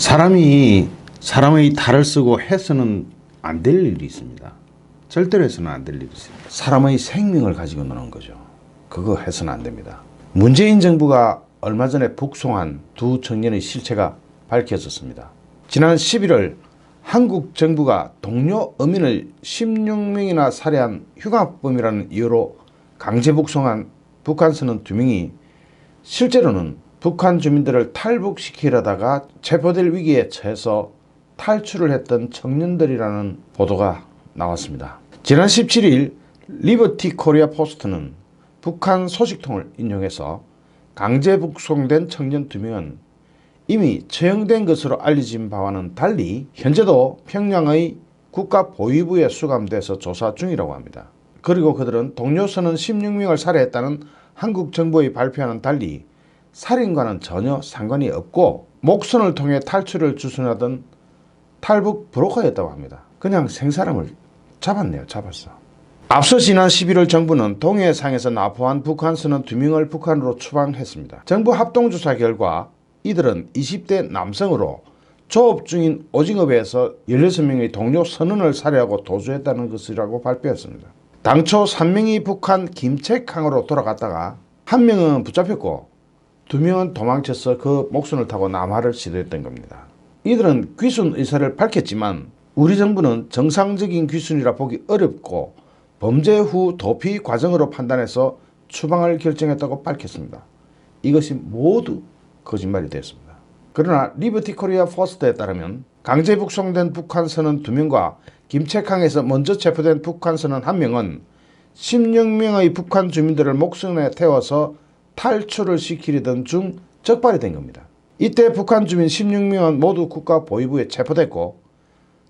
사람의 탈을 쓰고 해서는 안 될 일이 있습니다. 절대로 해서는 안 될 일이 있습니다. 사람의 생명을 가지고 노는 거죠. 그거 해서는 안 됩니다. 문재인 정부가 얼마 전에 북송한 두 청년의 실체가 밝혀졌습니다. 지난 11월 한국 정부가 동료 어민을 16명이나 살해한 흉악범이라는 이유로 강제 북송한 북한선원 2명이 실제로는 북한 주민들을 탈북시키려다가 체포될 위기에 처해서 탈출을 했던 청년들이라는 보도가 나왔습니다. 지난 17일 리버티 코리아 포스트는 북한 소식통을 인용해서 강제 북송된 청년 2명은 이미 처형된 것으로 알려진 바와는 달리 현재도 평양의 국가보위부에 수감돼서 조사 중이라고 합니다. 그리고 그들은 동료 선원 16명을 살해했다는 한국 정부의 발표와는 달리 살인과는 전혀 상관이 없고 목선을 통해 탈출을 주선하던 탈북 브로커였다고 합니다. 그냥 생사람을 잡았네요. 잡았어. 앞서 지난 11월 정부는 동해상에서 납포한 북한 선원 2명을 북한으로 추방했습니다. 정부 합동조사 결과 이들은 20대 남성으로 조업 중인 오징어배에서 16명의 동료 선원을 살해하고 도주했다는 것이라고 발표했습니다. 당초 3명이 북한 김책항으로 돌아갔다가 1명은 붙잡혔고 2명은 도망쳐서 그 목선을 타고 남하를 시도했던 겁니다. 이들은 귀순 의사를 밝혔지만 우리 정부는 정상적인 귀순이라 보기 어렵고 범죄 후 도피 과정으로 판단해서 추방을 결정했다고 밝혔습니다. 이것이 모두 거짓말이 되었습니다. 그러나 리버티 코리아 포스트에 따르면 강제 북송된 북한 선원 2명과 김책항에서 먼저 체포된 북한 선원 1명은 16명의 북한 주민들을 목선에 태워서 탈출을 시키려던 중 적발이 된 겁니다. 이때 북한 주민 16명은 모두 국가보위부에 체포됐고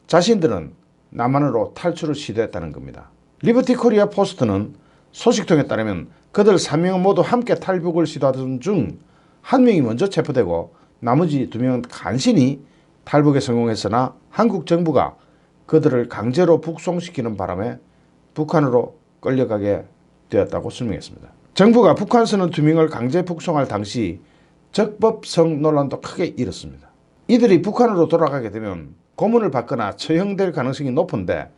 자신들은 남한으로 탈출을 시도했다는 겁니다. 리버티 코리아 포스트는 소식통에 따르면 그들 3명은 모두 함께 탈북을 시도하던 중 1명이 먼저 체포되고 나머지 2명은 간신히 탈북에 성공했으나 한국 정부가 그들을 강제로 북송시키는 바람에 북한으로 끌려가게 되었다고 설명했습니다. 정부가 북한 선원 2명을 강제 북송할 당시 적법성 논란도 크게 일었습니다. 이들이 북한으로 돌아가게 되면 고문을 받거나 처형될 가능성이 높은데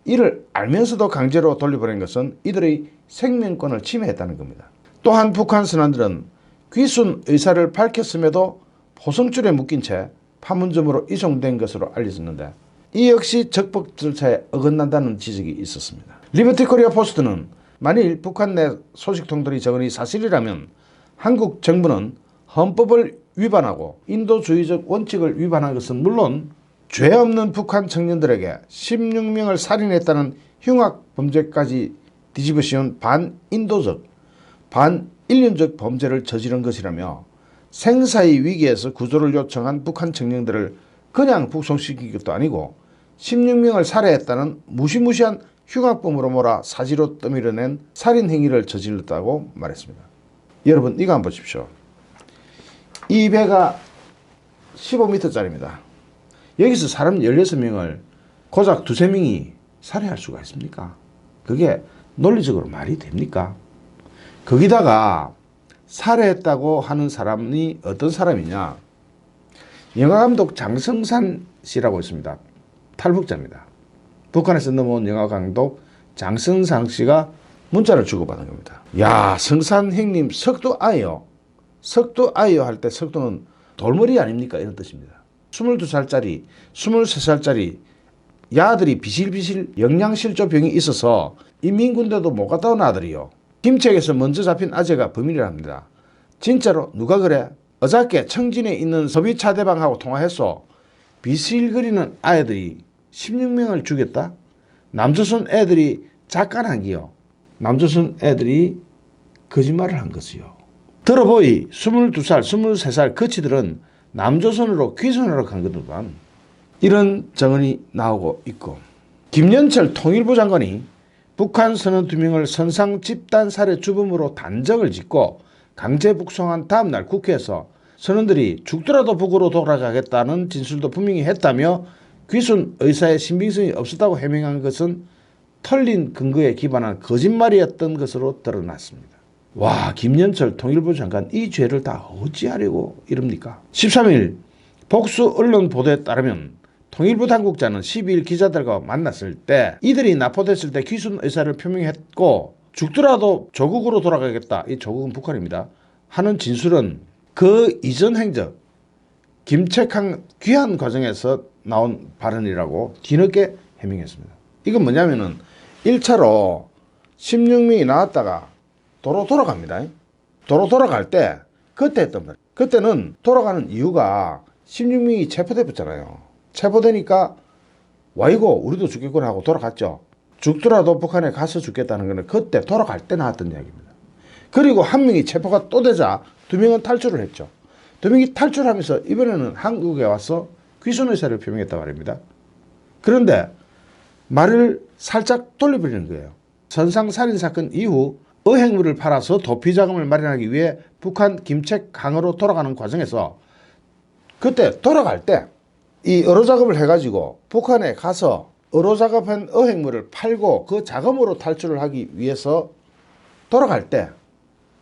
이를 알면서도 강제로 돌려보낸 것은 이들의 생명권을 침해했다는 겁니다. 또한 북한 선원들은 귀순 의사를 밝혔음에도 포성줄에 묶인 채 판문점으로 이송된 것으로 알려졌는데 이 역시 적법 절차에 어긋난다는 지적이 있었습니다. 리버티 코리아 포스트는 만일 북한 내 소식통들이 적은이 사실이라면 한국 정부는 헌법을 위반하고 인도주의적 원칙을 위반한 것은 물론 죄 없는 북한 청년들에게 16명을 살인했다는 흉악 범죄까지 뒤집어 씌운 반인도적, 반인륜적 범죄를 저지른 것이라며 생사의 위기에서 구조를 요청한 북한 청년들을 그냥 북송시킨 것도 아니고 16명을 살해했다는 무시무시한 흉악범으로 몰아 사지로 떠밀어낸 살인행위를 저질렀다고 말했습니다. 여러분 이거 한번 보십시오. 이 배가 15m짜리입니다. 여기서 사람 16명을 고작 2~3명이 살해할 수가 있습니까? 그게 논리적으로 말이 됩니까? 거기다가 살해했다고 하는 사람이 어떤 사람이냐? 영화감독 장성산 씨라고 있습니다. 탈북자입니다. 북한에서 넘어온 영화감독 장성산 씨가 문자를 주고받은 겁니다. 야, 성산 형님 석도 아요. 석도 아요 할 때 석도는 돌머리 아닙니까? 이런 뜻입니다. 22살짜리, 23살짜리 야들이 비실비실 영양실조병이 있어서 인민군대도 못 갔다 온 아들이요. 김책에서 먼저 잡힌 아재가 범인이랍니다. 진짜로 누가 그래? 어저께 청진에 있는 소비차대방하고 통화했어. 비실거리는 아이들이 16명을 죽였다? 남조선 애들이 작가난 기요. 남조선 애들이 거짓말을 한 것이요. 들어보이 22살, 23살 거치들은 남조선으로 귀순하러 간 거더만. 이런 정언이 나오고 있고 김연철 통일부 장관이 북한 선원 2명을 선상 집단 살해 주범으로 단정을 짓고 강제 북송한 다음날 국회에서 선원들이 죽더라도 북으로 돌아가겠다는 진술도 분명히 했다며 귀순 의사의 신빙성이 없었다고 해명한 것은 털린 근거에 기반한 거짓말이었던 것으로 드러났습니다. 와, 김연철 통일부 장관 이 죄를 다 어찌하려고 이럽니까? 13일 복수 언론 보도에 따르면 통일부 당국자는 12일 기자들과 만났을 때 이들이 납포됐을 때 귀순 의사를 표명했고 죽더라도 조국으로 돌아가겠다. 이 조국은 북한입니다. 하는 진술은 그 이전 행적 김책항 귀환 과정에서 나온 발언이라고 뒤늦게 해명했습니다. 이건 뭐냐면은 1차로 16명이 나왔다가 도로 돌아갑니다. 도로 돌아갈 때 그때 했던 말. 그때는 돌아가는 이유가 16명이 체포됐잖아요. 체포되니까 와이고 우리도 죽겠구나 하고 돌아갔죠. 죽더라도 북한에 가서 죽겠다는 것은 그때 돌아갈 때 나왔던 이야기입니다. 그리고 한 명이 체포가 또 되자 두 명은 탈출을 했죠. 두 명이 탈출하면서 이번에는 한국에 와서 귀순 의사를 표명했단 말입니다. 그런데 말을 살짝 돌려버리는 거예요. 선상살인사건 이후 어획물을 팔아서 도피자금을 마련하기 위해 북한 김책항으로 돌아가는 과정에서 그때 돌아갈 때 이 어로작업을 해가지고 북한에 가서 어로작업한 어획물을 팔고 그 자금으로 탈출을 하기 위해서 돌아갈 때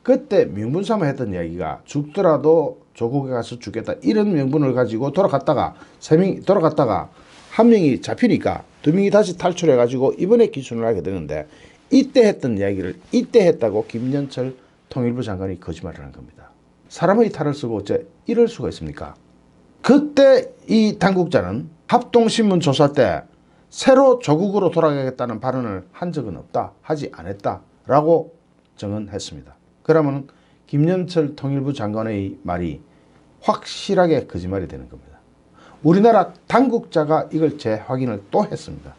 그때 명분삼아 했던 이야기가 죽더라도 조국에 가서 죽겠다 이런 명분을 가지고 돌아갔다가 세 명이 돌아갔다가 한 명이 잡히니까 두 명이 다시 탈출해가지고 이번에 기순을 하게 되는데 이때 했던 이야기를 이때 했다고 김연철 통일부 장관이 거짓말을 한 겁니다. 사람의 탈을 쓰고 어째 이럴 수가 있습니까? 그때 이 당국자는 합동신문 조사 때 새로 조국으로 돌아가겠다는 발언을 한 적은 없다, 하지 않았다라고 증언했습니다. 그러면 김연철 통일부 장관의 말이 확실하게 거짓말이 되는 겁니다. 우리나라 당국자가 이걸 재확인을 또 했습니다.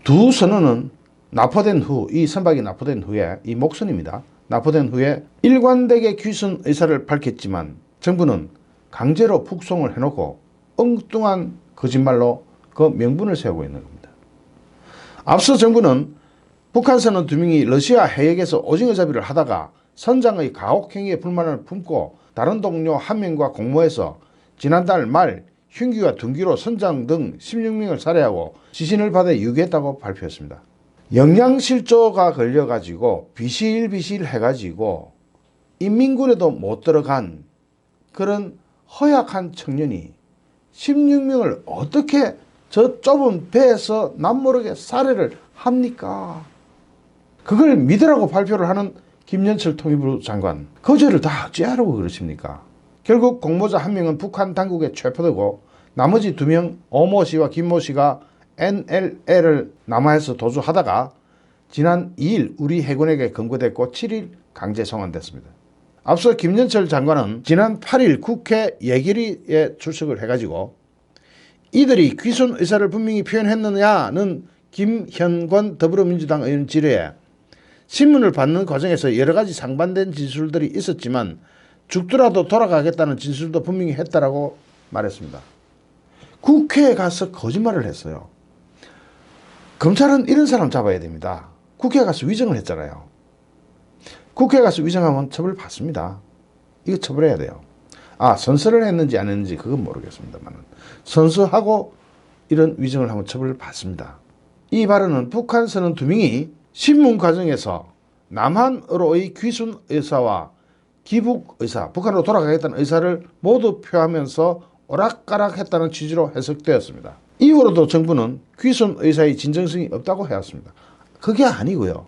두 선언은 납포된 후, 이 선박이 납포된 후에, 이 목선입니다. 납포된 후에 일관되게 귀순 의사를 밝혔지만 정부는 강제로 북송을 해놓고 엉뚱한 거짓말로 그 명분을 세우고 있는 겁니다. 앞서 정부는 북한선원 두 명이 러시아 해역에서 오징어 잡이를 하다가 선장의 가혹행위에 불만을 품고 다른 동료 한 명과 공모해서 지난달 말 흉기와 둔기로 선장 등 16명을 살해하고 시신을 받아 유기했다고 발표했습니다. 영양실조가 걸려가지고 비실비실 해가지고 인민군에도 못 들어간 그런 허약한 청년이 16명을 어떻게 저 좁은 배에서 남모르게 살해를 합니까? 그걸 믿으라고 발표를 하는 김연철 통일부 장관, 그 죄를 다 어찌하라고 그러십니까? 결국 공모자 한 명은 북한 당국에 체포되고 나머지 두 명 오모 씨와 김모 씨가 NLL을 남하에서 도주하다가 지난 2일 우리 해군에게 검거됐고 7일 강제 송환됐습니다. 앞서 김연철 장관은 지난 8일 국회 예결위에 출석을 해가지고 이들이 귀순 의사를 분명히 표현했느냐는 김현권 더불어민주당 의원 질의에 신문을 받는 과정에서 여러 가지 상반된 진술들이 있었지만 죽더라도 돌아가겠다는 진술도 분명히 했다라고 말했습니다. 국회에 가서 거짓말을 했어요. 검찰은 이런 사람 잡아야 됩니다. 국회에 가서 위증을 했잖아요. 국회에 가서 위증하면 처벌 받습니다. 이거 처벌해야 돼요. 선서를 했는지 안 했는지 그건 모르겠습니다만 선서하고 이런 위증을 하면 처벌을 받습니다. 이 발언은 북한 선원 두 명이 신문 과정에서 남한으로의 귀순 의사와 기북 의사, 북한으로 돌아가겠다는 의사를 모두 표하면서 오락가락했다는 취지로 해석되었습니다. 이후로도 정부는 귀순 의사의 진정성이 없다고 해왔습니다. 그게 아니고요.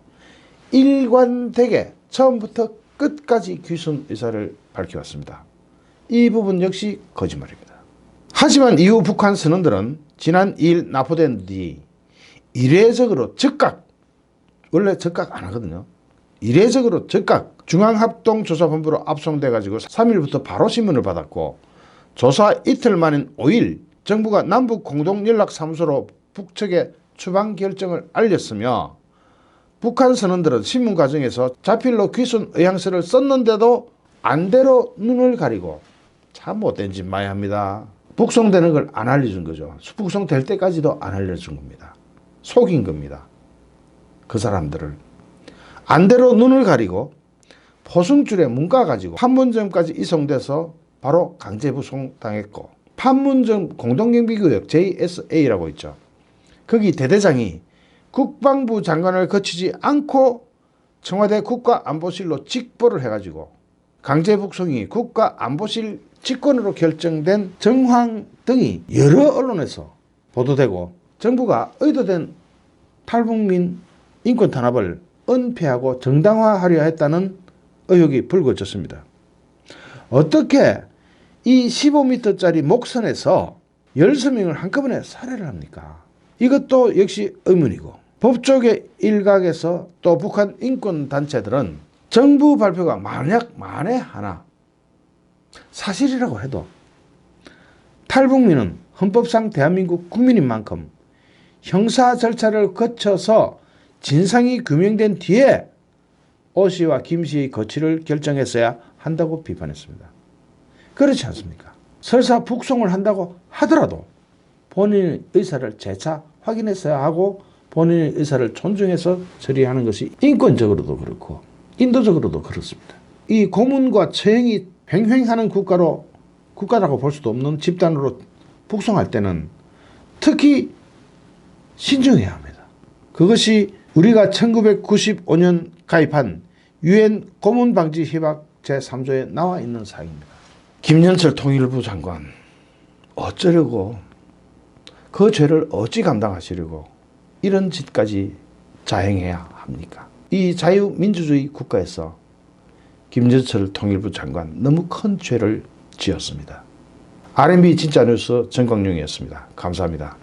일관되게 처음부터 끝까지 귀순 의사를 밝혀왔습니다. 이 부분 역시 거짓말입니다. 하지만 이후 북한 선원들은 지난 2일 납포된 뒤 이례적으로 즉각, 원래 즉각 안 하거든요. 이례적으로 즉각 중앙합동조사본부로 압송돼 가지고 3일부터 바로 신문을 받았고 조사 이틀 만인 5일 정부가 남북공동연락사무소로 북측에 추방 결정을 알렸으며 북한 선원들은 신문 과정에서 자필로 귀순 의향서를 썼는데도 안대로 눈을 가리고 참 못된 짓 많이 합니다. 북송되는 걸 안 알려준 거죠. 북송될 때까지도 안 알려준 겁니다. 속인 겁니다. 그 사람들을. 안대로 눈을 가리고 포승줄에 문가 가지고 판문점까지 이송돼서 바로 강제부송 당했고 판문점 공동경비구역 JSA라고 있죠. 거기 대대장이 국방부 장관을 거치지 않고 청와대 국가안보실로 직보를 해가지고 강제북송이 국가안보실 직권으로 결정된 정황 등이 여러 언론에서 보도되고 정부가 의도된 탈북민 인권 탄압을 은폐하고 정당화하려 했다는 의혹이 불거졌습니다. 어떻게 이 15m짜리 목선에서 16명을 한꺼번에 살해를 합니까? 이것도 역시 의문이고, 법조계 일각에서 또 북한 인권단체들은 정부 발표가 만에 하나 사실이라고 해도 탈북민은 헌법상 대한민국 국민인 만큼 형사 절차를 거쳐서 진상이 규명된 뒤에 오 씨와 김 씨의 거취를 결정했어야 한다고 비판했습니다. 그렇지 않습니까? 설사 북송을 한다고 하더라도 본인의 의사를 재차 확인했어야 하고 본인의 의사를 존중해서 처리하는 것이 인권적으로도 그렇고 인도적으로도 그렇습니다. 이 고문과 처형이 횡행하는 국가라고 볼 수도 없는 집단으로 북송할 때는 특히 신중해야 합니다. 그것이 우리가 1995년 가입한 유엔 고문방지 협약 제3조에 나와 있는 사항입니다. 김현철 통일부 장관, 어쩌려고, 그 죄를 어찌 감당하시려고 이런 짓까지 자행해야 합니까? 이 자유민주주의 국가에서 김현철 통일부 장관 너무 큰 죄를 지었습니다. R&B 진짜 뉴스 정광용이었습니다. 감사합니다.